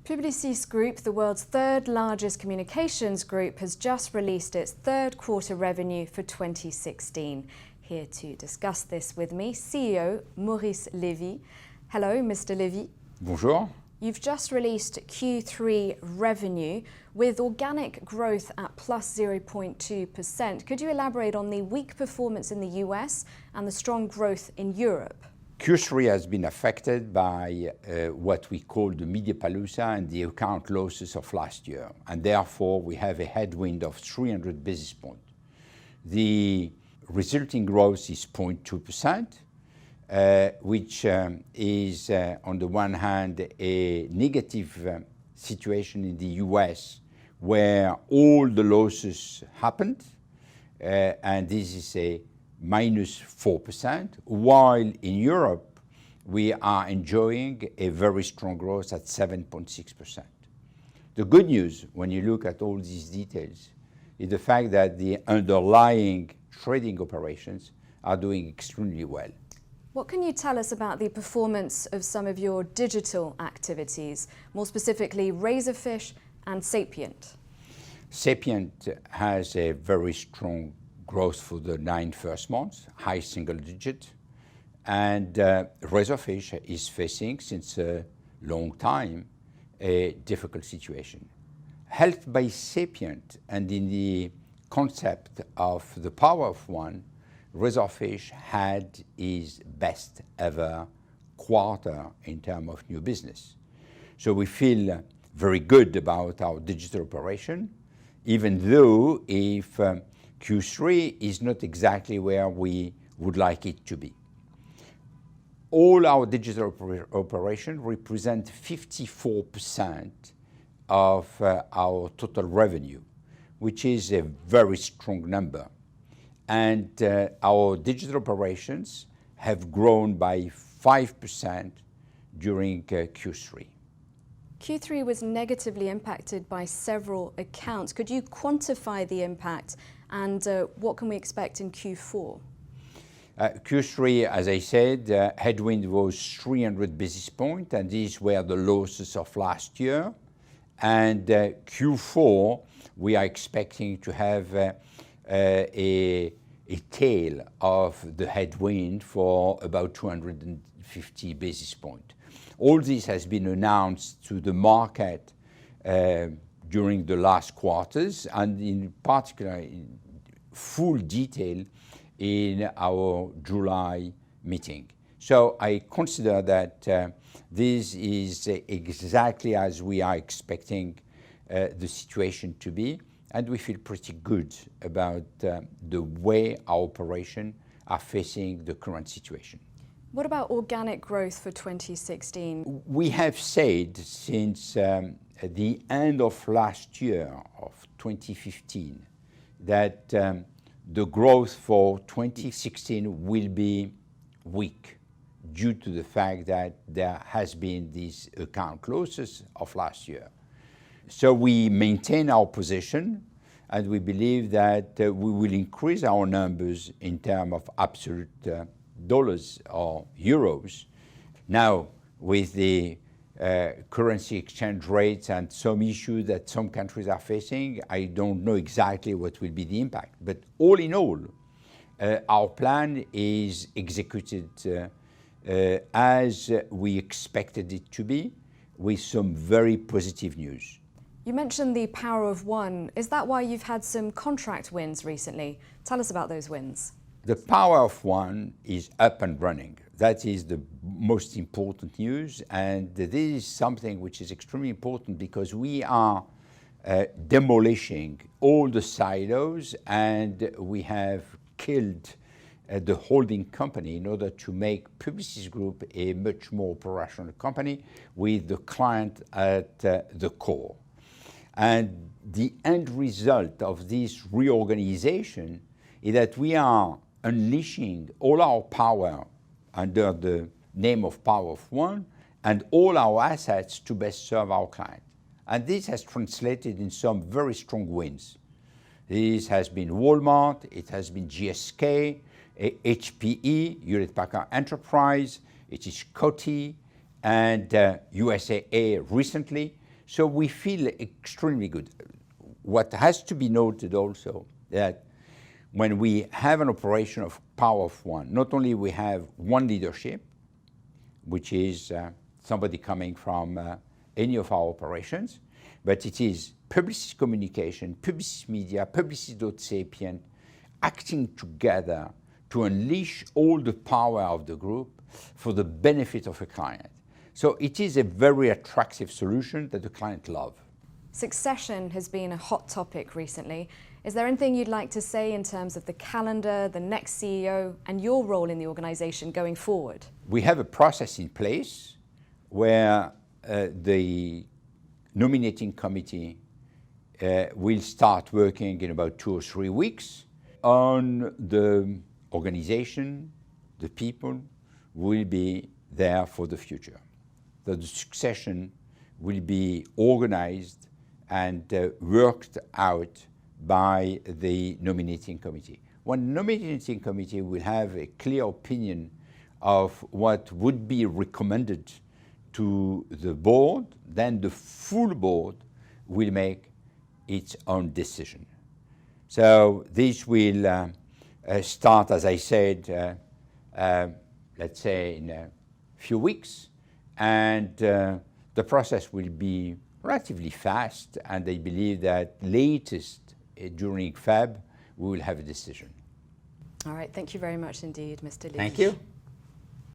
Publicis Groupe, the world's third largest communications group, has just released its third quarter revenue for 2016. Here to discuss this with me, CEO Maurice Lévy. Hello, Mr. Lévy. Bonjour. You've just released Q3 revenue with organic growth at plus 0.2%. Could you elaborate on the weak performance in the US and the strong growth in Europe? Q3 has been affected by what we call the media palooza and the account losses of last year, and therefore we have a headwind of 300 basis points. The resulting growth is 0.2%, which is on the one hand a negative situation in the US where all the losses happened, and this is a minus 4%, while in Europe we are enjoying a very strong growth at 7.6%. The good news when you look at all these details is the fact that the underlying trading operations are doing extremely well. What can you tell us about the performance of some of your digital activities, more specifically Razorfish and Sapient? Sapient has a very strong growth for the 9 first months, high single digit, and Razorfish is facing since a long time a difficult situation. Helped by Sapient and in the concept of the power of one, Razorfish had his best ever quarter in terms of new business. So we feel very good about our digital operation, even though if Q3 is not exactly where we would like it to be. All our digital operations represent 54% of our total revenue, which is a very strong number. And our digital operations have grown by 5% during Q3. Q3 was negatively impacted by several accounts. Could you quantify the impact and what can we expect in Q4? Q3, as I said, headwind was 300 basis points, and these were the losses of last year. And Q4, we are expecting to have a tail of the headwind for about 250 basis points. All this has been announced to the market during the last quarters, and in particular in full detail in our July meeting. So I consider that this is exactly as we are expecting the situation to be, and we feel pretty good about the way our operations are facing the current situation. What about organic growth for 2016? We have said since the end of last year, of 2015, that the growth for 2016 will be weak due to the fact that there has been these account losses of last year. So we maintain our position, and we believe that we will increase our numbers in terms of absolute dollars or euros. Now, with the currency exchange rates and some issues that some countries are facing, I don't know exactly what will be the impact. But all in all, our plan is executed as we expected it to be, with some very positive news. You mentioned the power of one. Is that why you've had some contract wins recently? Tell us about those wins. The power of one is up and running. That is the most important news, and this is something which is extremely important because we are demolishing all the silos, and we have killed the holding company in order to make Publicis Groupe a much more operational company with the client at the core. And the end result of this reorganization is that we are unleashing all our power under the name of Power of One and all our assets to best serve our client. And this has translated in some very strong wins. This has been Walmart, it has been GSK, HPE, Hewlett-Packard Enterprise, it is Coty, and USAA recently. So we feel extremely good. What has to be noted also that when we have an operation of power of one, not only we have one leadership, which is somebody coming from any of our operations, but it is Publicis Communication, Publicis Media, Publicis.Sapient, acting together to unleash all the power of the group for the benefit of a client. So it is a very attractive solution that the client loves. Succession has been a hot topic recently. Is there anything you'd like to say in terms of the calendar, the next CEO, and your role in the organization going forward? We have a process in place where the nominating committee will start working in about 2 or 3 weeks on the organization, the people will be there for the future. So the succession will be organized and worked out by the nominating committee. One nominating committee will have a clear opinion of what would be recommended to the board, then the full board will make its own decision. So this will start, as I said, let's say in a few weeks, and the process will be relatively fast, and I believe that latest during Feb we will have a decision. All right, thank you very much indeed, Mr. Lévy. Thank you.